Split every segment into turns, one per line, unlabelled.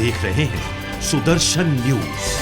देख रहे हैं सुदर्शन न्यूज।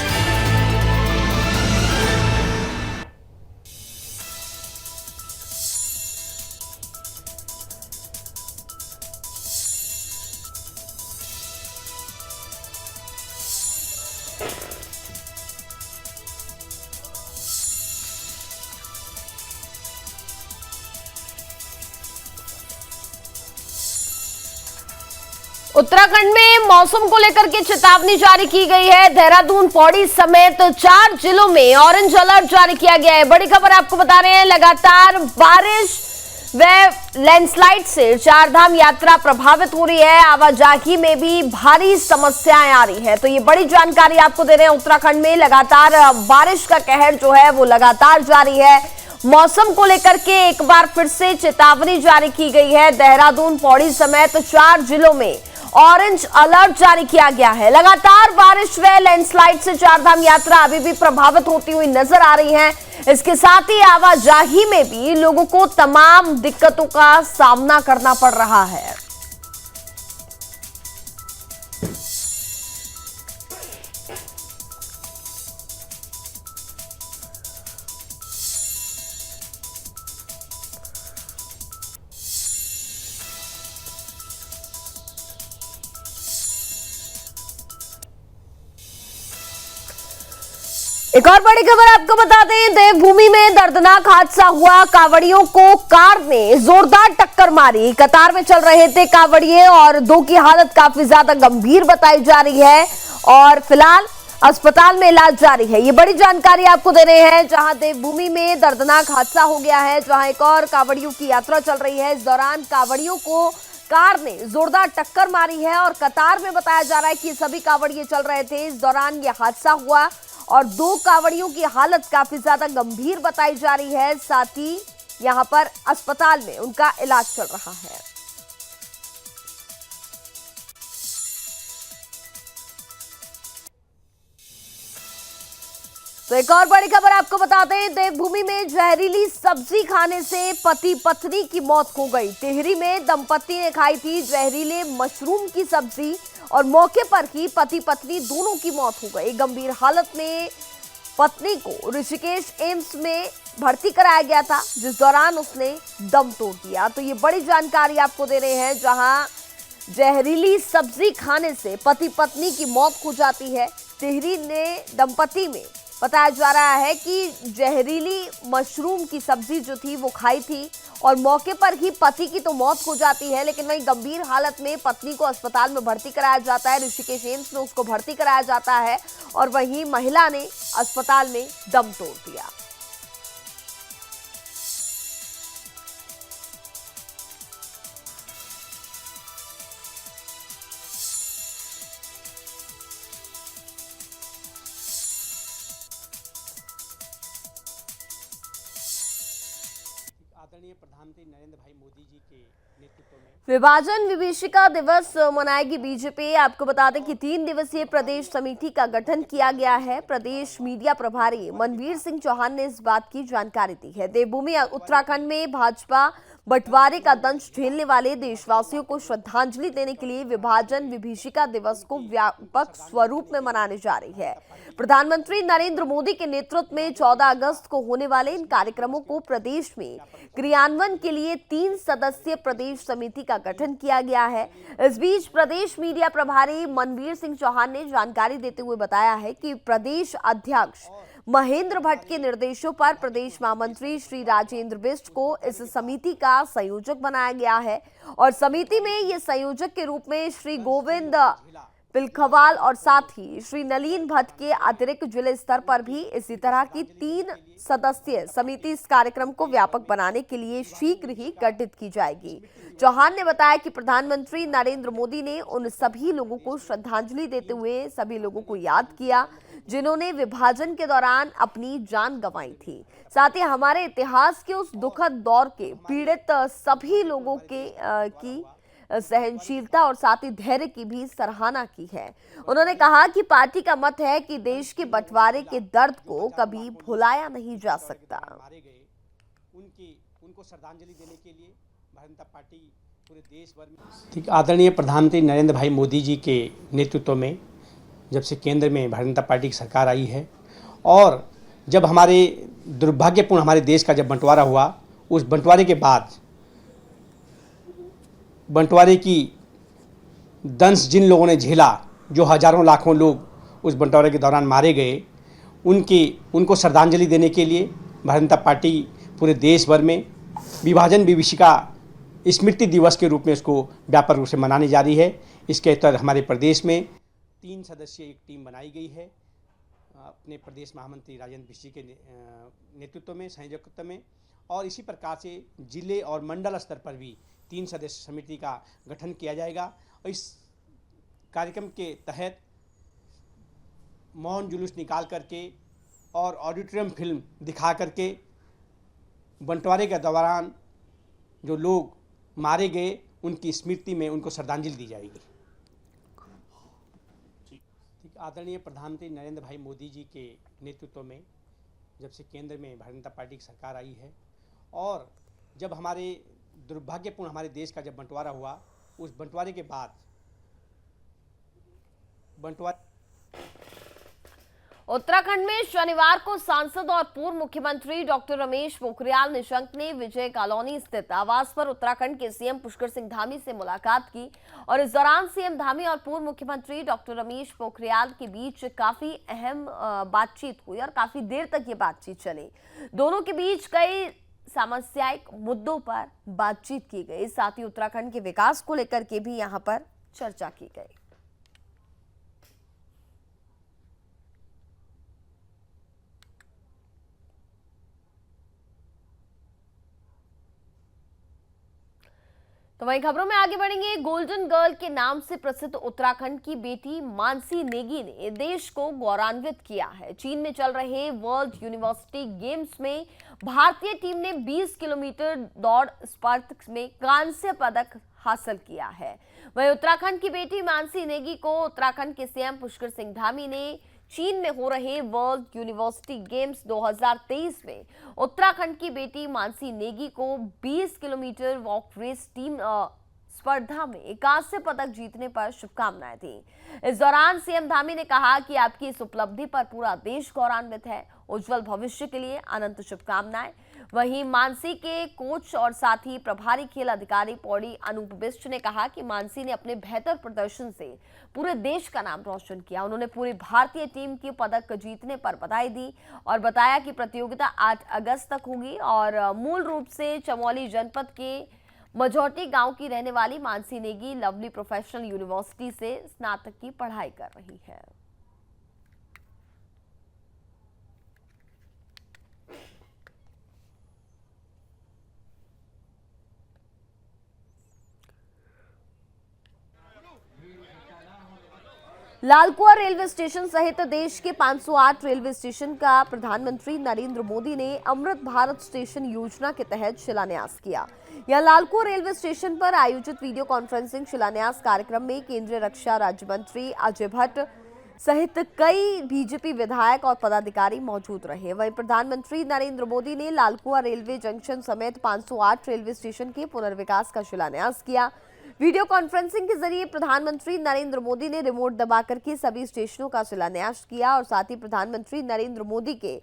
उत्तराखंड में मौसम को लेकर के चेतावनी जारी की गई है। देहरादून, पौड़ी समेत 4 जिलों में ऑरेंज अलर्ट जारी किया गया है। बड़ी खबर आपको बता रहे हैं, लगातार बारिश व लैंडस्लाइड से चारधाम यात्रा प्रभावित हो रही है। आवाजाही में भी भारी समस्याएं आ रही है। तो ये बड़ी जानकारी आपको दे रहे हैं। उत्तराखंड में लगातार बारिश का कहर जो है वो लगातार जारी है। मौसम को लेकर के एक बार फिर से चेतावनी जारी की गई है। देहरादून, पौड़ी समेत 4 जिलों में ऑरेंज अलर्ट जारी किया गया है। लगातार बारिश व लैंडस्लाइड से चारधाम यात्रा अभी भी प्रभावित होती हुई नजर आ रही है। इसके साथ ही आवाजाही में भी लोगों को तमाम दिक्कतों का सामना करना पड़ रहा है। एक और बड़ी खबर आपको बता दें, देवभूमि में दर्दनाक हादसा हुआ। कांवड़ियों को कार ने जोरदार टक्कर मारी। कतार में चल रहे थे कांवड़िए और 2 की हालत काफी ज्यादा गंभीर बताई जा रही है और फिलहाल अस्पताल में इलाज जारी है। ये बड़ी जानकारी आपको दे रहे हैं, जहां देवभूमि में दर्दनाक हादसा हो गया है, जहां एक और कांवड़ियों की यात्रा चल रही है। इस दौरान कांवड़ियों को कार ने जोरदार टक्कर मारी है और कतार में बताया जा रहा है कि सभी कांवड़िए चल रहे थे। इस दौरान यह हादसा हुआ और 2 कांवड़ियों की हालत काफी ज्यादा गंभीर बताई जा रही है। साथ ही यहां पर अस्पताल में उनका इलाज चल रहा है। तो एक और बड़ी खबर आपको बता दें, देवभूमि में जहरीली सब्जी खाने से पति पत्नी की मौत हो गई। टिहरी में दंपति ने खाई थी जहरीले मशरूम की सब्जी और मौके पर ही पति पत्नी दोनों की मौत हो गई। गंभीर हालत में पत्नी को ऋषिकेश एम्स में भर्ती कराया गया था, जिस दौरान उसने दम तोड़ दिया। तो ये बड़ी जानकारी आपको दे रहे हैं, जहां जहरीली सब्जी खाने से पति पत्नी की मौत हो जाती है। टिहरी ने दंपति में बताया जा रहा है कि जहरीली मशरूम की सब्जी जो थी वो खाई थी और मौके पर ही पति की तो मौत हो जाती है, लेकिन वहीं गंभीर हालत में पत्नी को अस्पताल में भर्ती कराया जाता है। ऋषिकेश एम्स में उसको भर्ती कराया जाता है और वहीं महिला ने अस्पताल में दम तोड़ दिया।
आदरणीय प्रधानमंत्री नरेंद्र भाई मोदी जी के नेतृत्व में
विभाजन विभीषिका दिवस मनाएगी बीजेपी। आपको बता दें कि 3 दिवसीय प्रदेश समिति का गठन किया गया है। प्रदेश मीडिया प्रभारी मनवीर सिंह चौहान ने इस बात की जानकारी दी है। देवभूमि उत्तराखंड में भाजपा बंटवारे का दंश झेलने वाले देशवासियों को श्रद्धांजलि देने के लिए विभाजन विभीषिका दिवस को व्यापक स्वरूप में मनाने जा रही है। प्रधानमंत्री नरेंद्र मोदी के नेतृत्व में 14 अगस्त को होने वाले इन कार्यक्रमों को प्रदेश में क्रियान्वयन के लिए 3 सदस्यीय प्रदेश समिति का गठन किया गया है। इस बीच प्रदेश मीडिया प्रभारी मनवीर सिंह चौहान ने जानकारी देते हुए बताया है कि प्रदेश अध्यक्ष महेंद्र भट्ट के निर्देशों पर प्रदेश महामंत्री श्री राजेंद्र बिष्ट को इस समिति का संयोजक बनाया गया है और समिति में ये संयोजक के रूप में श्री गोविंद पिलखवाल और साथ ही श्री नलीन भट्ट के अतिरिक्त जिले स्तर पर भी इसी तरह की 3 सदस्यीय समिति इस कार्यक्रम को व्यापक बनाने के लिए शीघ्र ही गठित की जाएगी। चौहान ने बताया कि प्रधानमंत्री नरेंद्र मोदी ने उन सभी लोगों को श्रद्धांजलि देते हुए सभी लोगों को याद किया जिन्होंने विभाजन के दौरान अपनी जान गंवाई थी। साथ ही हमारे इतिहास के उस दुखद दौर के पीड़ित सभी लोगों की सहनशीलता और साथ ही धैर्य की भी सराहना की है। उन्होंने कहा कि पार्टी का मत है कि देश के बंटवारे के दर्द को कभी भुलाया नहीं जा सकता।
मारे गए उनको श्रद्धांजलि देने के लिए भारतीय जनता पार्टी पूरे देश भर में ठीक आदरणीय प्रधानमंत्री नरेंद्र भाई मोदी जी के नेतृत्व में जब से केंद्र में भारतीय जनता पार्टी की सरकार आई है और जब हमारे दुर्भाग्यपूर्ण हमारे देश का जब बंटवारा हुआ, उस बंटवारे के बाद बंटवारे की दंश जिन लोगों ने झेला, जो हजारों लाखों लोग उस बंटवारे के दौरान मारे गए, उनको श्रद्धांजलि देने के लिए भारतीय जनता पार्टी पूरे देश भर में विभाजन विभीषिका स्मृति दिवस के रूप में इसको व्यापक रूप से मनाने जा रही है। इसके तहत हमारे प्रदेश में 3 सदस्यीय एक टीम बनाई गई है अपने प्रदेश महामंत्री राजेंद्र बिष्ट जी के नेतृत्व में, संयोजकत्व में, और इसी प्रकार से जिले और मंडल स्तर पर भी 3 सदस्य समिति का गठन किया जाएगा। और इस कार्यक्रम के तहत मौन जुलूस निकाल करके और ऑडिटोरियम फिल्म दिखा करके बंटवारे के दौरान जो लोग मारे गए उनकी स्मृति में उनको श्रद्धांजलि दी जाएगी। आदरणीय प्रधानमंत्री नरेंद्र भाई मोदी जी के नेतृत्व में जब से केंद्र में भारतीय जनता पार्टी की सरकार आई है और जब हमारे दुर्भाग्यपूर्ण हमारे देश का जब बंटवारा हुआ, उस बंटवारे के बाद
उत्तराखंड में शनिवार को सांसद और पूर्व मुख्यमंत्री डॉक्टर रमेश पोखरियाल निशंक ने विजय कॉलोनी स्थित आवास पर उत्तराखंड के सीएम पुष्कर सिंह धामी से मुलाकात की और इस दौरान सीएम धामी और पूर्व मुख्यमंत्री डॉक्टर रमेश पोखरियाल के बीच काफी अहम बातचीत हुई और काफी देर तक ये बातचीत चली। दोनों के बीच कई समस्यायिक मुद्दों पर बातचीत की गई, साथ ही उत्तराखंड के विकास को लेकर के भी यहाँ पर चर्चा की गई। तो वहीं खबरों में आगे बढ़ेंगे। गोल्डन गर्ल के नाम से प्रसिद्ध उत्तराखंड की बेटी मानसी नेगी ने देश को गौरवान्वित किया है। चीन में चल रहे वर्ल्ड यूनिवर्सिटी गेम्स में भारतीय टीम ने 20 किलोमीटर दौड़ स्पर्धा में कांस्य पदक हासिल किया है। वहीं उत्तराखंड की बेटी मानसी नेगी को उत्तराखंड के सीएम पुष्कर सिंह धामी ने चीन में हो रहे वर्ल्ड यूनिवर्सिटी गेम्स 2023 में उत्तराखंड की बेटी मानसी नेगी को 20 किलोमीटर वॉक रेस टीम स्पर्धा में कांस्य पदक जीतने पर शुभकामनाएं दी। इस दौरान सीएम धामी ने कहा कि आपकी इस उपलब्धि पर पूरा देश गौरवान्वित है, उज्जवल भविष्य के लिए अनंत शुभकामनाएं। वहीं मानसी के कोच और साथ ही प्रभारी खेल अधिकारी पौड़ी अनूप बिष्ट ने कहा कि मानसी ने अपने बेहतर प्रदर्शन से पूरे देश का नाम रोशन किया। उन्होंने पूरी भारतीय टीम की पदक जीतने पर बधाई दी और बताया कि प्रतियोगिता 8 अगस्त तक होगी और मूल रूप से चमोली जनपद के मझौटी गांव की रहने वाली Mansi Negi lovely professional university से स्नातक की पढ़ाई कर रही है। लालकुआ रेलवे स्टेशन सहित देश के 508 रेलवे स्टेशन का प्रधानमंत्री नरेंद्र मोदी ने अमृत भारत स्टेशन योजना के तहत शिलान्यास किया। यह लालकुआ रेलवे स्टेशन पर आयोजित वीडियो कॉन्फ्रेंसिंग शिलान्यास कार्यक्रम में केंद्रीय रक्षा राज्य मंत्री अजय भट्ट सहित कई बीजेपी विधायक और पदाधिकारी मौजूद रहे। वहीं प्रधानमंत्री नरेंद्र मोदी ने लालकुआ रेलवे जंक्शन समेत 508 रेलवे स्टेशन के पुनर्विकास का शिलान्यास किया। वीडियो कॉन्फ्रेंसिंग के जरिए प्रधानमंत्री नरेंद्र मोदी ने रिमोट दबाकर के सभी स्टेशनों का शिलान्यास किया और साथ ही प्रधानमंत्री नरेंद्र मोदी के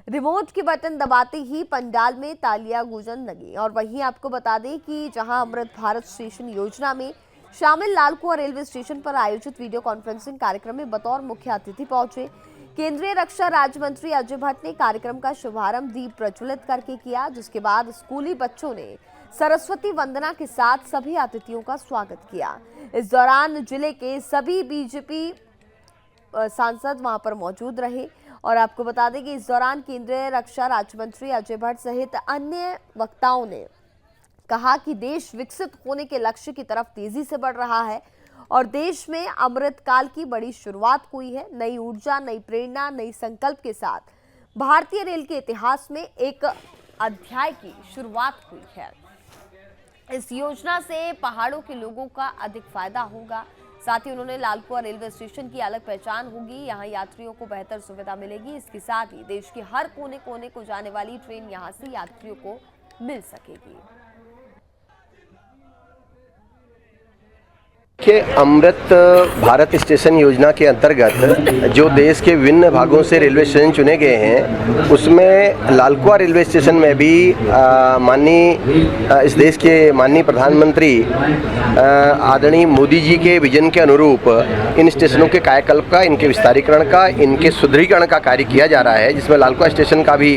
रिमोट के बटन दबाते ही पंडाल में तालियां गूंजने लगी। और वहीं आपको बता दें कि जहां अमृत भारत स्टेशन योजना में शामिल लालकुआ रेलवे स्टेशन पर आयोजित वीडियो कॉन्फ्रेंसिंग कार्यक्रम में बतौर मुख्य अतिथि पहुंचे केंद्रीय रक्षा राज्य मंत्री अजय भट्ट ने कार्यक्रम का शुभारंभ दीप प्रज्वलित करके किया, जिसके बाद स्कूली बच्चों ने सरस्वती वंदना के साथ सभी अतिथियों का स्वागत किया। इस दौरान जिले के सभी बीजेपी सांसद वहां पर मौजूद रहे और आपको बता दें कि इस दौरान केंद्रीय रक्षा राज्य मंत्री अजय भट्ट सहित अन्य वक्ताओं ने कहा कि देश विकसित होने के लक्ष्य की तरफ तेजी से बढ़ रहा है और देश में अमृत काल की बड़ी शुरुआत हुई है। नई ऊर्जा, नई प्रेरणा, नई संकल्प के साथ भारतीय रेल के इतिहास में एक अध्याय की शुरुआत हुई है। इस योजना से पहाड़ों के लोगों का अधिक फायदा होगा। साथ ही उन्होंने लालकुआ रेलवे स्टेशन की अलग पहचान होगी, यहाँ यात्रियों को बेहतर सुविधा मिलेगी। इसके साथ ही देश के हर कोने कोने को जाने वाली ट्रेन यहाँ से यात्रियों को मिल सकेगी।
कि अमृत भारत स्टेशन योजना के अंतर्गत जो देश के विभिन्न भागों से रेलवे स्टेशन चुने गए हैं, उसमें लालकुआ रेलवे स्टेशन में भी इस देश के माननीय प्रधानमंत्री आदरणीय मोदी जी के विजन के अनुरूप इन स्टेशनों के कायाकल्प का, इनके विस्तारीकरण का, इनके सुदृढ़ीकरण का कार्य किया जा रहा है, जिसमें लालकुआ स्टेशन का भी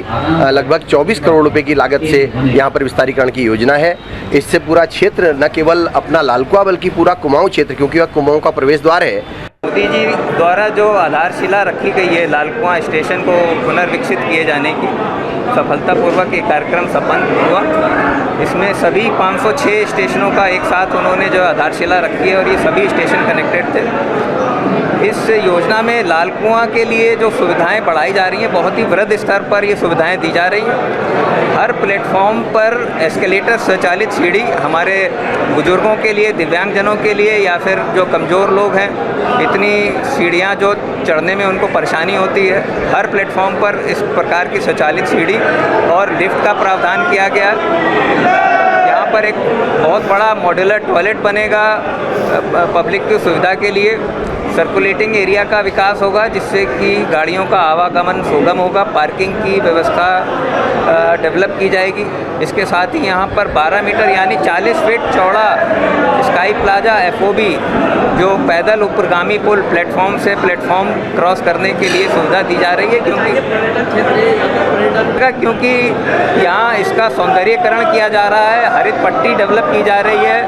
लगभग 24 करोड़ रुपए की लागत से यहाँ पर विस्तारीकरण की योजना है। इससे पूरा क्षेत्र न केवल अपना लालकुआ बल्कि पूरा कुमाऊं क्षेत्र, क्योंकि वह कुमाऊं का प्रवेश द्वार है।
मोदी जी द्वारा जो आधारशिला रखी गई है लालकुआ स्टेशन को पुनर्विकसित किए जाने की, सफलतापूर्वक ये कार्यक्रम संपन्न हुआ। इसमें सभी 506 स्टेशनों का एक साथ उन्होंने जो आधारशिला रखी है और ये सभी स्टेशन कनेक्टेड थे। इस योजना में लालकुआ के लिए जो सुविधाएं बढ़ाई जा रही हैं, बहुत ही वृहद स्तर पर ये सुविधाएं दी जा रही हैं। हर प्लेटफॉर्म पर एस्केलेटर स्वचालित सीढ़ी हमारे बुजुर्गों के लिए, दिव्यांगजनों के लिए या फिर जो कमज़ोर लोग हैं, इतनी सीढ़ियां जो चढ़ने में उनको परेशानी होती है, हर प्लेटफॉर्म पर इस प्रकार की स्वचालित सीढ़ी और लिफ्ट का प्रावधान किया गया। यहाँ पर एक बहुत बड़ा मॉड्यूलर टॉयलेट बनेगा पब्लिक की सुविधा के लिए। सर्कुलेटिंग एरिया का विकास होगा जिससे कि गाड़ियों का आवागमन सुगम होगा। पार्किंग की व्यवस्था डेवलप की जाएगी। इसके साथ ही यहाँ पर 12 मीटर यानी 40 फीट चौड़ा स्काई प्लाजा FOB जो पैदल ऊपरगामी पुल प्लेटफॉर्म से प्लेटफॉर्म क्रॉस करने के लिए सुविधा दी जा रही है, क्योंकि यहाँ इसका सौंदर्यीकरण किया जा रहा है, हरित पट्टी डेवलप की जा रही है।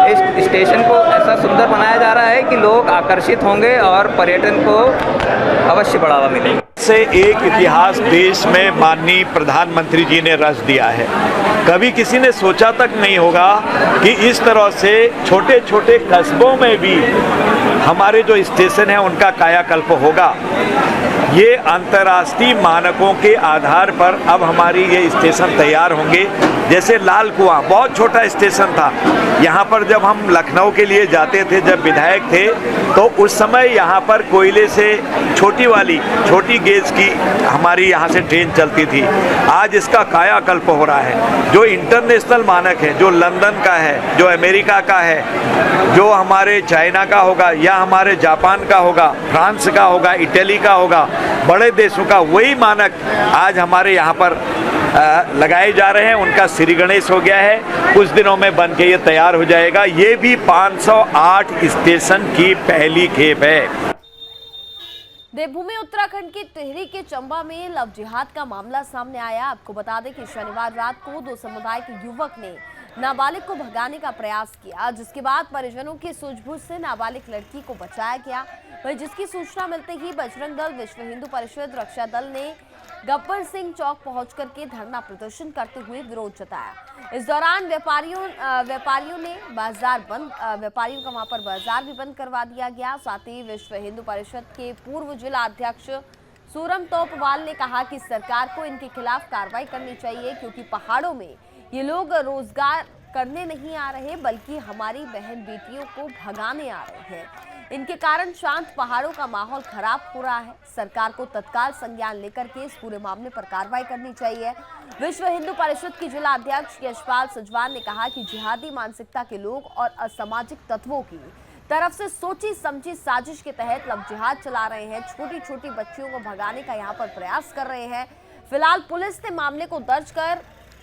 इस स्टेशन को ऐसा सुंदर बनाया जा रहा है कि लोग आकर्षित होंगे और पर्यटन को अवश्य बढ़ावा मिलेगा।
से एक इतिहास देश में माननीय प्रधानमंत्री जी ने रच दिया है। कभी किसी ने सोचा तक नहीं होगा कि इस तरह से छोटे छोटे कस्बों में भी हमारे जो स्टेशन हैं उनका कायाकल्प होगा। ये अंतर्राष्ट्रीय मानकों के आधार पर अब हमारी ये स्टेशन तैयार होंगे। जैसे लाल कुआं बहुत छोटा स्टेशन था, यहाँ पर जब हम लखनऊ के लिए जाते थे, जब विधायक थे, तो उस समय यहाँ पर कोयले से छोटी गेज की हमारी यहाँ से ट्रेन चलती थी। आज इसका कायाकल्प हो रहा है। जो इंटरनेशनल मानक है, जो लंदन का है, जो अमेरिका का है, जो हमारे चाइना का होगा या हमारे जापान का होगा, फ्रांस का होगा, इटली का होगा, बड़े देशों का वही मानक आज हमारे यहाँ पर लगाए जा रहे हैं। उनका श्री गणेश हो गया है, कुछ दिनों में बन के ये तैयार हो जाएगा। ये भी 508 स्टेशन की पहली खेप है।
देवभूमि उत्तराखंड के टिहरी के चंबा में लव जिहाद का मामला सामने आया। आपको बता दें कि शनिवार रात को दो समुदाय के युवक ने नाबालिग को भगाने का प्रयास किया, जिसके बाद परिजनों की सूझबूझ से नाबालिग लड़की को बचाया गया। वहीं जिसकी सूचना मिलते ही बजरंग दल, विश्व हिंदू परिषद, रक्षा दल ने गब्बर सिंह चौक पहुंच करके धरना प्रदर्शन करते हुए विरोध जताया। इस दौरान व्यापारियों ने व्यापारियों का वहां पर बाजार भी बंद करवा दिया गया। साथ ही विश्व हिंदू परिषद के पूर्व जिला अध्यक्ष सूरम तोपवाल ने कहा कि सरकार को इनके खिलाफ कार्रवाई करनी चाहिए, क्योंकि पहाड़ों में ये लोग रोजगार करने नहीं आ रहे बल्कि हमारी बहन बेटियों को भगाने आ रहे हैं। इनके कारण शांत पहाड़ों का माहौल खराब हो रहा है। सरकार को तत्काल संज्ञान लेकर के इस पूरे मामले पर कार्रवाई करनी चाहिए। विश्व हिंदू परिषद की जिला अध्यक्ष यशपाल सजवान ने कहा कि जिहादी मानसिकता के लोग और असामाजिक तत्वों की तरफ से सोची समझी साजिश के तहत लव जिहाद चला रहे हैं। छोटी छोटी बच्चियों को भगाने का यहाँ पर प्रयास कर रहे हैं। फिलहाल पुलिस ने मामले को दर्ज कर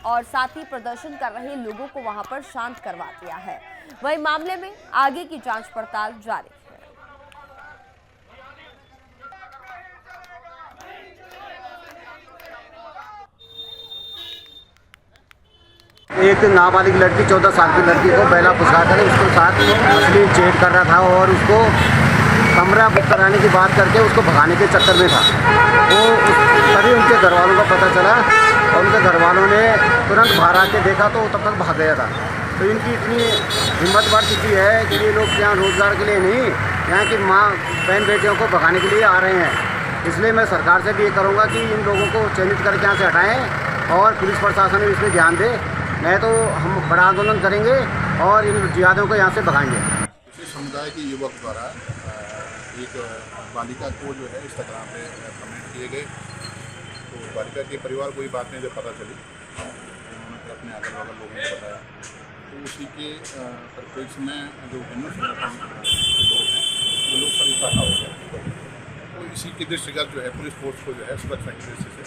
और साथ ही प्रदर्शन कर रहे लोगों को वहां पर शांत करवा दिया है। वहीं मामले में आगे की जांच पड़ताल जारी है।
एक नाबालिग लड़की 14 साल की लड़की को बैला फुसलाकर उसके साथ असली चेट कर रहा था और उसको कमरा बुक कराने की बात करके उसको भगाने के चक्कर में था। वो तभी उनके घर वालों को पता चला और उनके घर वालों ने तुरंत बाहर आके देखा तो तब तक भाग गया था। तो इनकी इतनी हिम्मत बढ़ चुकी है कि ये लोग यहाँ रोज़गार के लिए नहीं, यहाँ की माँ बहन बेटियों को भगाने के लिए आ रहे हैं। इसलिए मैं सरकार से भी ये करूँगा कि इन लोगों को चिन्हित करके यहाँ से हटाएँ और पुलिस प्रशासन इस पर ध्यान दे, नहीं तो हम बड़ा आंदोलन करेंगे और इन जिहादियों को यहाँ से भगाएंगे।
समुदाय के युवक द्वारा एक बालिका को जो है इंस्टाग्राम पे कमेंट किए गए, तो बालिका के परिवार को ये बात नहीं जब पता चली, उन्होंने फिर अपने अगल बगल लोगों को बताया, तो तो उसी के परिप्रेक्ष्य में जो हिंदू संगठन के लोग हैं वो लोग सभी इकट्ठा हो गए। तो इसी के दृष्टिगत जो है पुलिस फोर्स को जो है सुरक्षा की दृष्टि से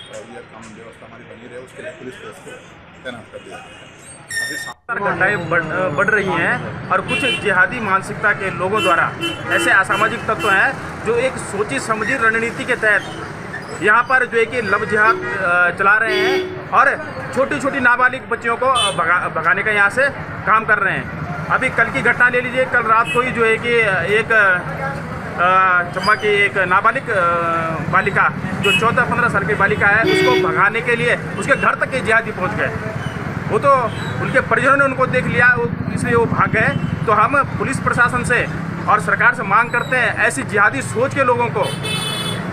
और यह कानून व्यवस्था हमारी बनी रहे उसके लिए पुलिस फोर्स को तैनात कर दिया गया है।
घटनाएं बढ़ रही हैं और कुछ जिहादी मानसिकता के लोगों द्वारा ऐसे असामाजिक तत्व हैं जो एक सोची समझी रणनीति के तहत यहाँ पर जो है कि लव जिहाद चला रहे हैं और छोटी छोटी नाबालिग बच्चियों को भगाने का यहाँ से काम कर रहे हैं। अभी कल की घटना ले लीजिए, कल रात को ही जो है कि एक चम्बा की एक नाबालिग बालिका जो 14-15 साल की बालिका है उसको भगाने के लिए उसके घर तक के जिहादी पहुँच गए। वो तो उनके परिजनों ने उनको देख लिया इसलिए वो भाग गए। तो हम पुलिस प्रशासन से और सरकार से मांग करते हैं ऐसी जिहादी सोच के लोगों को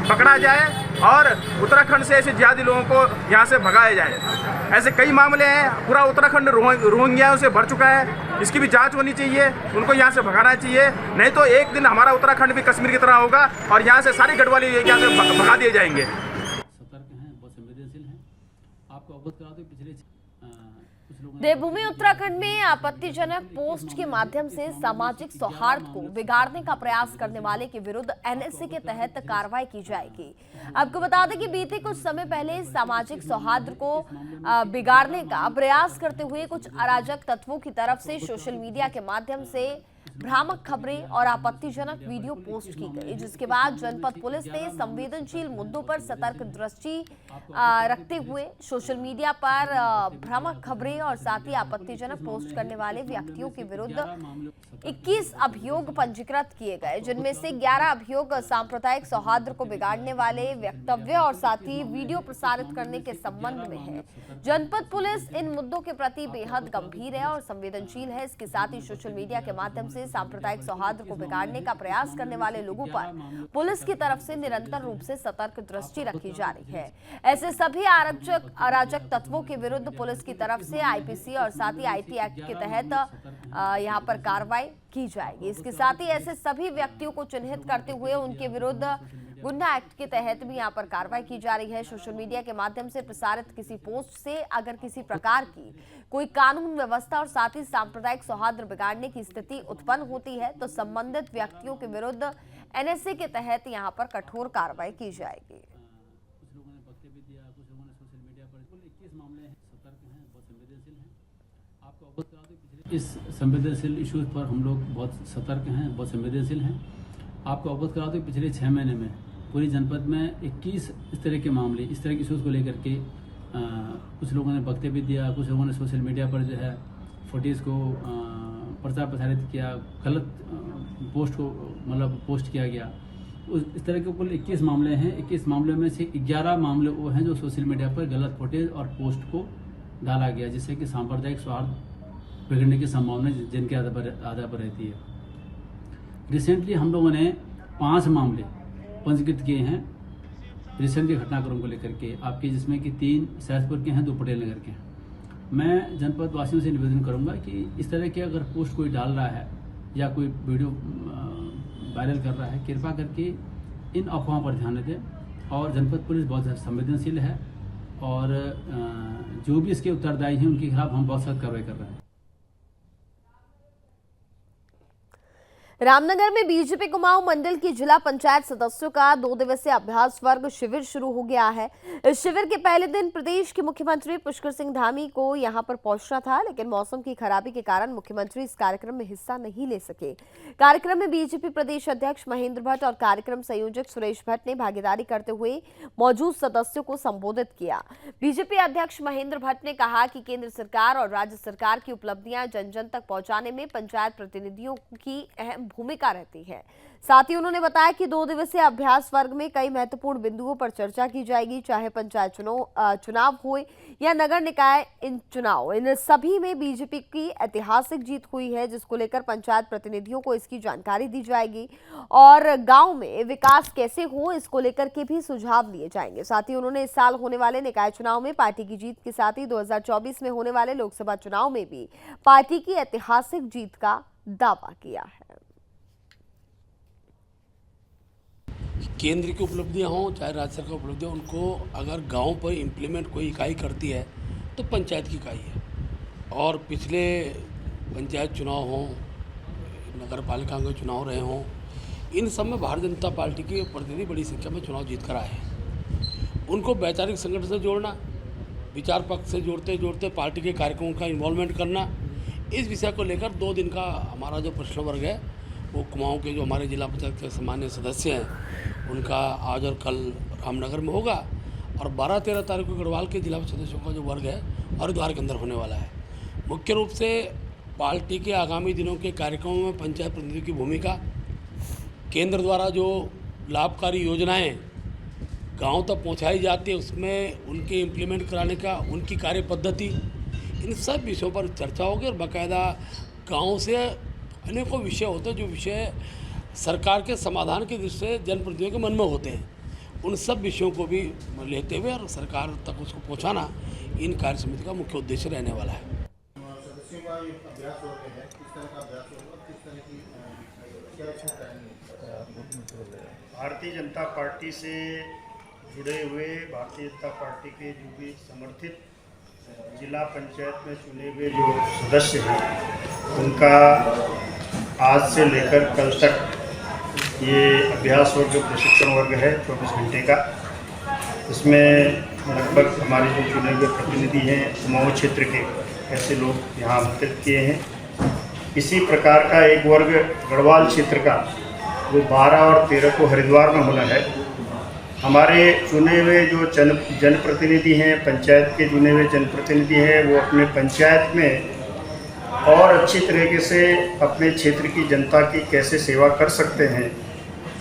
पकड़ा जाए और उत्तराखंड से ऐसे जिहादी लोगों को यहाँ से भगाया जाए। ऐसे कई मामले हैं, पूरा उत्तराखंड रोहिंग्याओं से भर चुका है, इसकी भी जांच होनी चाहिए, उनको यहाँ से भगाना चाहिए। नहीं तो एक दिन हमारा उत्तराखंड भी कश्मीर की तरह होगा और यहाँ से सारी गढ़वाली यहाँ से भगा दिए जाएंगे।
सतर्क हैं, बहुत संवेदनशील हैं। आपको अवगत करा दो पिछले
देवभूमि उत्तराखंड में आपत्तिजनक पोस्ट के माध्यम से सामाजिक सौहार्द को बिगाड़ने का प्रयास करने वाले के विरुद्ध एनएसए के तहत कार्रवाई की जाएगी। आपको बता दें कि बीते कुछ समय पहले सामाजिक सौहार्द को बिगाड़ने का प्रयास करते हुए कुछ अराजक तत्वों की तरफ से सोशल मीडिया के माध्यम से भ्रामक खबरें और आपत्तिजनक वीडियो पोस्ट की गई, जिसके बाद जनपद पुलिस ने संवेदनशील मुद्दों पर सतर्क दृष्टि रखते हुए सोशल मीडिया पर भ्रामक खबरें और साथ ही आपत्तिजनक पोस्ट करने वाले व्यक्तियों के विरुद्ध 21 अभियोग पंजीकृत किए गए, जिनमें से 11 अभियोग सांप्रदायिक सौहार्द को बिगाड़ने वाले वक्तव्य और साथ ही वीडियो प्रसारित करने के संबंध में है। जनपद पुलिस इन मुद्दों के प्रति बेहद गंभीर है और संवेदनशील है। इसके साथ ही सोशल मीडिया के माध्यम से सांप्रदायिक सौहार्द को बिगाड़ने का प्रयास करने वाले लोगों पर पुलिस की तरफ से निरंतर रूप से सतर्क दृष्टि रखी जा रही है। ऐसे सभी अराजक तत्वों के विरुद्ध पुलिस की तरफ से आईपीसी और साथ ही आईटी एक्ट के तहत यहाँ पर कार्रवाई की जाएगी। इसके साथ ही ऐसे सभी व्यक्तियों को चिन्हित करते हुए उनके विरुद्ध गुंडा एक्ट के तहत भी यहाँ पर कार्रवाई की जा रही है। सोशल मीडिया के माध्यम से प्रसारित किसी पोस्ट से अगर किसी प्रकार की कोई कानून व्यवस्था और साथ ही सांप्रदायिक सौहार्द बिगाड़ने की स्थिति उत्पन्न होती है तो संबंधित व्यक्तियों के विरुद्ध एनएसए के तहत यहाँ पर कठोर कार्रवाई की जाएगी।
कुछ लोगों ने वक्तव्य भी दिया, कुछ लोगों ने सोशल मीडिया पर कुल 21 मामले हैं, सतर्क हैं, बहुत संवेदनशील हैं। आपको अवगत करा दूं पिछले इस संवेदनशील इश्यूज पर हम लोग बहुत सतर्क हैं, बहुत संवेदनशील हैं। आपको अवगत करा दूं पिछले 6 महीने में पूरी जनपद में 21 इस तरह के मामले, इस तरह के इश्यूज को लेकर के कुछ लोगों ने वक्तव्य भी दिया, कुछ लोगों ने सोशल मीडिया पर जो है फुटेज को प्रचार प्रसारित किया, गलत पोस्ट को मतलब पोस्ट किया गया। इस तरह के कुल 21 मामले हैं। 21 मामलों में से 11 मामले वो हैं जो सोशल मीडिया पर गलत फुटेज और पोस्ट को डाला गया, जिससे कि सांप्रदायिक सौहार्द बिगड़ने की संभावना जिनके आधार पर रहती है। रिसेंटली हम लोगों ने 5 मामले पंजीकृत किए हैं रिसेंट के घटनाक्रम को लेकर के आपके, जिसमें कि 3 सहसपुर के हैं, 2 पटेल नगर के हैं। मैं जनपद वासियों से निवेदन करूंगा कि इस तरह के अगर पोस्ट कोई डाल रहा है या कोई वीडियो वायरल कर रहा है, कृपा करके इन अफवाहों पर ध्यान दें। और जनपद पुलिस बहुत संवेदनशील है और जो भी इसके उत्तरदायी हैं उनके खिलाफ हम बहुत सख्त कार्रवाई कर रहे हैं।
रामनगर में बीजेपी कुमाऊं मंडल की जिला पंचायत सदस्यों का 2 दिवसीय अभ्यास वर्ग शिविर शुरू हो गया है। इस शिविर के पहले दिन प्रदेश के मुख्यमंत्री पुष्कर सिंह धामी को यहां पर पहुंचना था, लेकिन मौसम की खराबी के कारण मुख्यमंत्री इस कार्यक्रम में हिस्सा नहीं ले सके। कार्यक्रम में बीजेपी प्रदेश अध्यक्ष महेंद्र भट्ट और कार्यक्रम संयोजक सुरेश भट्ट ने भागीदारी करते हुए मौजूद सदस्यों को संबोधित किया। बीजेपी अध्यक्ष महेंद्र भट्ट ने कहा कि केंद्र सरकार और राज्य सरकार की उपलब्धियां जन जन तक पहुंचाने में पंचायत प्रतिनिधियों की अहम भूमिका रहती है। साथ ही उन्होंने बताया कि 2 दिवसीय अभ्यास वर्ग में कई महत्वपूर्ण बिंदुओं पर चर्चा की जाएगी, चाहे पंचायत चुनाव हो या नगर निकाय चुनाव। इन सभी में बीजेपी की ऐतिहासिक जीत हुई है, जिसको लेकर पंचायत प्रतिनिधियों को इसकी जानकारी दी जाएगी और गांव में विकास कैसे हो इसको लेकर के भी सुझाव लिए जाएंगे। साथ ही उन्होंने इस साल होने वाले निकाय चुनाव में पार्टी की जीत के साथ ही 2024 में होने वाले लोकसभा चुनाव में भी पार्टी की ऐतिहासिक जीत का दावा किया है।
केंद्र की उपलब्धियां हों चाहे राज्य सरकार की उपलब्धियां, उनको अगर गांव पर इम्प्लीमेंट कोई इकाई करती है तो पंचायत की इकाई है। और पिछले पंचायत चुनाव हों, नगर पालिका के चुनाव रहे हों, इन सब में भारतीय जनता पार्टी के प्रतिनिधि बड़ी संख्या में चुनाव जीत कर आए हैं। उनको वैचारिक संगठन से जोड़ना, विचार पक्ष से जोड़ते जोड़ते पार्टी के कार्यक्रमों का इन्वॉल्वमेंट करना, इस विषय को लेकर 2 दिन का हमारा जो प्रश्न वर्ग है वो कुमाऊं के जो हमारे जिला पंचायत के सामान्य सदस्य हैं उनका आज और कल रामनगर में होगा, और 12-13 तारीख को गढ़वाल के जिला सदस्यों का जो वर्ग है हरिद्वार के अंदर होने वाला है। मुख्य रूप से पार्टी के आगामी दिनों के कार्यक्रमों में पंचायत प्रतिनिधि की भूमिका, केंद्र द्वारा जो लाभकारी योजनाएं गांव तक पहुंचाई जाती है उसमें उनके इम्प्लीमेंट कराने का, उनकी कार्य पद्धति, इन सब विषयों पर चर्चा होगी। और बाकायदा गांव से अनेकों विषय होते हैं जो विषय सरकार के समाधान की दृष्टि से जनप्रतिनिधियों के मन में होते हैं, उन सब विषयों को भी लेते हुए और सरकार तक उसको पहुंचाना इन कार्य समिति का मुख्य उद्देश्य रहने वाला है।
भारतीय जनता पार्टी से जुड़े हुए भारतीय जनता पार्टी के जो भी समर्थित जिला पंचायत में चुने हुए जो सदस्य हैं उनका आज से लेकर कल तक ये अभ्यास वर्ग प्रशिक्षण वर्ग है 24 घंटे का। इसमें लगभग हमारे जो चुने हुए प्रतिनिधि हैं कुमाऊं क्षेत्र के ऐसे लोग यहाँ आमंत्रित किए हैं। इसी प्रकार का एक वर्ग गढ़वाल क्षेत्र का वो 12 और 13 को हरिद्वार में होना है। हमारे चुने हुए जो जनप्रतिनिधि हैं, पंचायत के चुने हुए जनप्रतिनिधि हैं, वो अपने पंचायत में और अच्छी तरीके से अपने क्षेत्र की जनता की कैसे सेवा कर सकते हैं,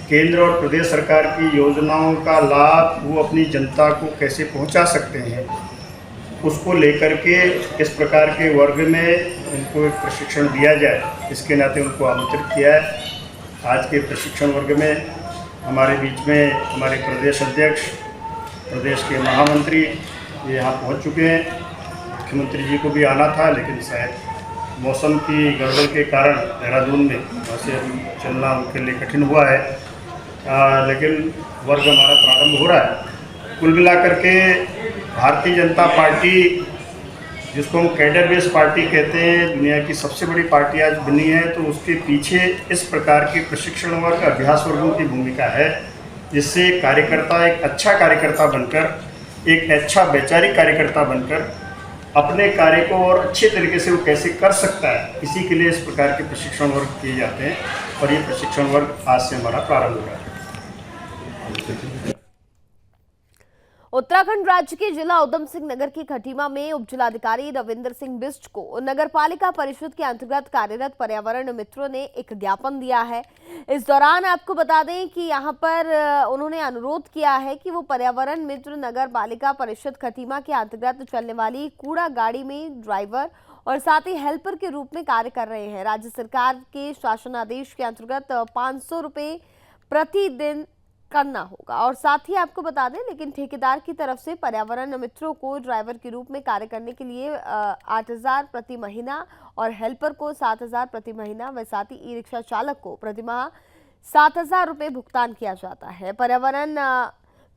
केंद्र और प्रदेश सरकार की योजनाओं का लाभ वो अपनी जनता को कैसे पहुंचा सकते हैं, उसको लेकर के इस प्रकार के वर्ग में उनको एक प्रशिक्षण दिया जाए, इसके नाते उनको आमंत्रित किया है। आज के प्रशिक्षण वर्ग में हमारे बीच में हमारे प्रदेश अध्यक्ष, प्रदेश के महामंत्री ये यहाँ पहुँच चुके हैं। मुख्यमंत्री जी को भी आना था लेकिन शायद मौसम की गड़बड़ के कारण देहरादून में वहाँ से चलना उनके लिए कठिन हुआ है, लेकिन वर्ग हमारा प्रारंभ हो रहा है। कुल मिलाकर के भारतीय जनता पार्टी, जिसको हम कैडर बेस पार्टी कहते हैं, दुनिया की सबसे बड़ी पार्टी आज बनी है, तो उसके पीछे इस प्रकार के प्रशिक्षण वर्ग, अभ्यास वर्गों की भूमिका है, जिससे कार्यकर्ता एक अच्छा कार्यकर्ता बनकर, एक अच्छा वैचारिक कार्यकर्ता बनकर अपने कार्य को और अच्छे तरीके से वो कैसे कर सकता है, इसी के लिए इस प्रकार के प्रशिक्षण वर्ग किए जाते हैं। और ये प्रशिक्षण वर्ग आज से हमारा प्रारंभ हो रहा है।
उत्तराखंड राज्य के जिला उधम सिंह नगर की खटीमा में उप जिलाधिकारी रविंद्र सिंह बिष्ट को नगर पालिका परिषद के अंतर्गत कार्यरत पर्यावरण मित्रों ने एक ज्ञापन दिया है। इस दौरान आपको बता दें कि यहां पर उन्होंने अनुरोध किया है कि वो पर्यावरण मित्र नगर पालिका परिषद खटीमा के अंतर्गत चलने वाली कूड़ा गाड़ी में ड्राइवर और साथ ही हेल्पर के रूप में कार्य कर रहे हैं। राज्य सरकार के शासनादेश के अंतर्गत 500 रुपये प्रतिदिन करना होगा। और साथ ही आपको बता दें, लेकिन ठेकेदार की तरफ से पर्यावरण मित्रों को ड्राइवर के रूप में कार्य करने के लिए 8,000 प्रति महीना और हेल्पर को 7,000 प्रति महीना व साथ ही ई रिक्शा चालक को प्रति माह 7,000 रुपये भुगतान किया जाता है। पर्यावरण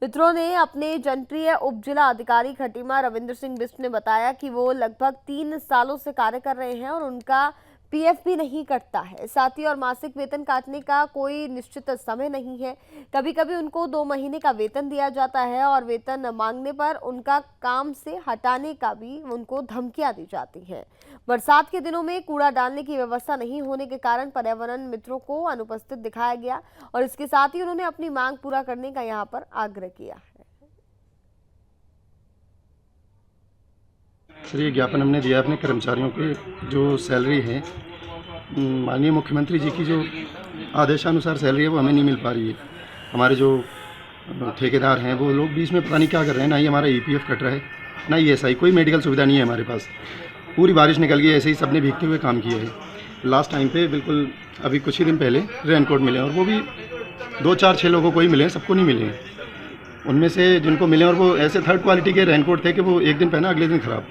मित्रों ने अपने जनप्रिय उप जिला अधिकारी खटीमा रविंद्र सिंह बिष्ट ने बताया कि वो लगभग 3 सालों से कार्य कर रहे हैं और उनका पीएफ भी नहीं कटता है। साथ ही और मासिक वेतन काटने का कोई निश्चित समय नहीं है। कभी कभी उनको 2 महीने का वेतन दिया जाता है और वेतन मांगने पर उनका काम से हटाने का भी उनको धमकियां दी जाती हैं। बरसात के दिनों में कूड़ा डालने की व्यवस्था नहीं होने के कारण पर्यावरण मित्रों को अनुपस्थित दिखाया गया और इसके साथ ही उन्होंने अपनी मांग पूरा करने का यहाँ पर आग्रह किया है।
सर, ये ज्ञापन हमने दिया अपने कर्मचारियों के जो सैलरी है, माननीय मुख्यमंत्री जी की जो आदेशानुसार सैलरी है वो हमें नहीं मिल पा रही है। हमारे जो ठेकेदार हैं वो लोग बीच में पता नहीं क्या कर रहे हैं, ना ही हमारा ईपीएफ कट रहा है, ना ईएसआई, कोई मेडिकल सुविधा नहीं है हमारे पास। पूरी बारिश निकल गई, ऐसे ही सबने भीगते हुए काम किया है। लास्ट टाइम पे बिल्कुल अभी कुछ ही दिन पहले रेनकोट मिले और वो भी 2-4-6 लोगों को ही मिले, सबको नहीं मिले। उनमें से जिनको मिले और वो ऐसे थर्ड क्वालिटी के रेनकोट थे कि वो एक दिन पहना अगले दिन ख़राब।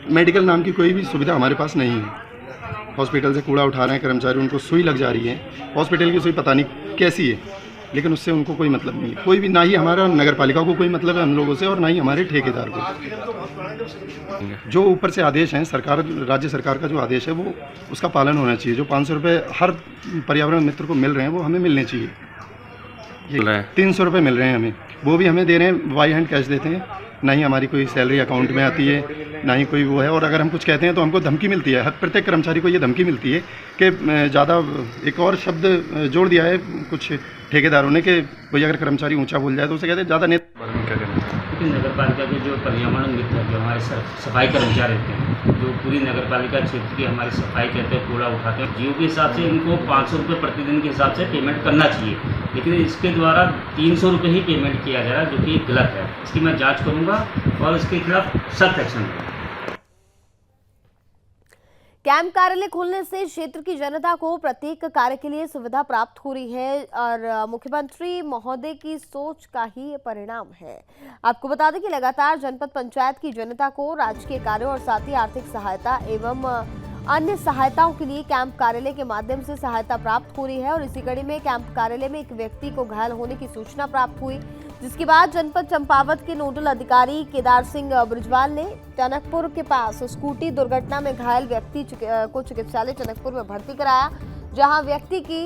मेडिकल नाम की कोई भी सुविधा हमारे पास नहीं है। हॉस्पिटल से कूड़ा उठा रहे हैं कर्मचारी, उनको सुई लग जा रही है। हॉस्पिटल की सुई पता नहीं कैसी है, लेकिन उससे उनको कोई मतलब नहीं है, कोई भी, ना ही हमारा नगर पालिका को कोई मतलब है हम लोगों से और ना ही हमारे ठेकेदार को। जो ऊपर से आदेश हैं, सरकार, राज्य सरकार का जो आदेश है वो उसका पालन होना चाहिए। जो 500 रुपये हर पर्यावरण मित्र को मिल रहे हैं वो हमें मिलने चाहिए। ये 300 रुपये मिल रहे हैं हमें, वो भी हमें दे रहे हैं, बाई हैंड कैश देते हैं, ना ही हमारी कोई सैलरी अकाउंट में आती है, ना ही कोई वो है। और अगर हम कुछ कहते हैं तो हमको धमकी मिलती है, हर प्रत्येक कर्मचारी को ये धमकी मिलती है कि ज़्यादा, एक और शब्द जोड़ दिया है कुछ ठेकेदारों ने कि कोई अगर कर्मचारी ऊंचा बोल जाए तो उसे कहते हैं ज़्यादा
क्योंकि नगर पालिका के जो पर्यावरण मित्र जो हमारे सफाई कर्मचारी रहते हैं, जो पूरी नगर पालिका क्षेत्र की हमारी सफाई करते हैं, कूड़ा उठाते हैं, जियो के हिसाब से इनको 500 रुपये प्रतिदिन के हिसाब से पेमेंट करना चाहिए, लेकिन इसके द्वारा 300 रुपये ही पेमेंट किया जा रहा है, जो कि गलत है। इसकी मैं जांच करूंगा और इसके खिलाफ सख्त एक्शन लूंगा।
कैंप कार्यालय खुलने से क्षेत्र की जनता को प्रत्येक कार्य के लिए सुविधा प्राप्त हो रही है और मुख्यमंत्री महोदय की सोच का ही ये परिणाम है। आपको बता दें कि लगातार जनपद पंचायत की जनता को राजकीय कार्यों और साथ ही आर्थिक सहायता एवं अन्य सहायताओं के लिए कैंप कार्यालय के माध्यम से सहायता प्राप्त हो रही है और इसी कड़ी में कैंप कार्यालय में एक व्यक्ति को घायल होने की सूचना प्राप्त हुई, जिसके बाद जनपद चंपावत के नोडल अधिकारी केदार सिंह ब्रिजवाल ने टनकपुर के पास स्कूटी दुर्घटना में घायल व्यक्ति को चिकित्सालय टनकपुर में भर्ती कराया, जहां व्यक्ति की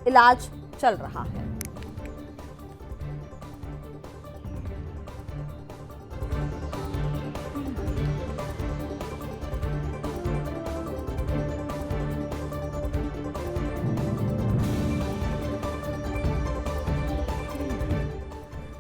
इलाज चल रहा है।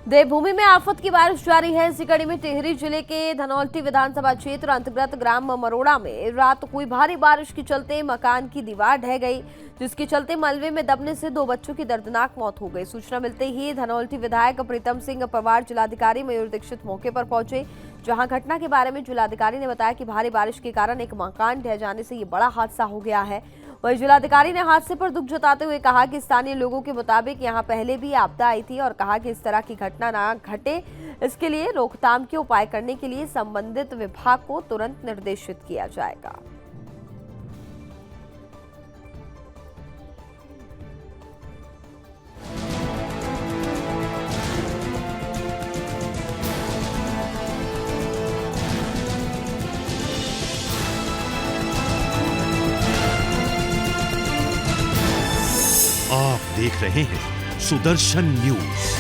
देवभूमि में आफत की बारिश जारी है। इसी कड़ी में टिहरी जिले के धनौल्टी विधानसभा क्षेत्र अंतर्गत ग्राम मरोड़ा में रात हुई भारी बारिश के चलते मकान की दीवार ढह गई, जिसके चलते मलबे में दबने से 2 बच्चों की दर्दनाक मौत हो गई। सूचना मिलते ही धनौल्टी विधायक प्रीतम सिंह पवार जिलाधिकारी मयूर दीक्षित मौके पर पहुंचे, जहां घटना के बारे में जिलाधिकारी ने बताया कि भारी बारिश के कारण एक मकान ढह जाने से ये बड़ा हादसा हो गया है। वहीं जिलाधिकारी ने हादसे पर दुख जताते हुए कहा कि स्थानीय लोगों के मुताबिक यहां पहले भी आपदा आई थी और कहा कि इस तरह की घटना ना घटे, इसके लिए रोकथाम के उपाय करने के लिए संबंधित विभाग को तुरंत निर्देशित किया जाएगा।
आप देख रहे हैं सुदर्शन न्यूज।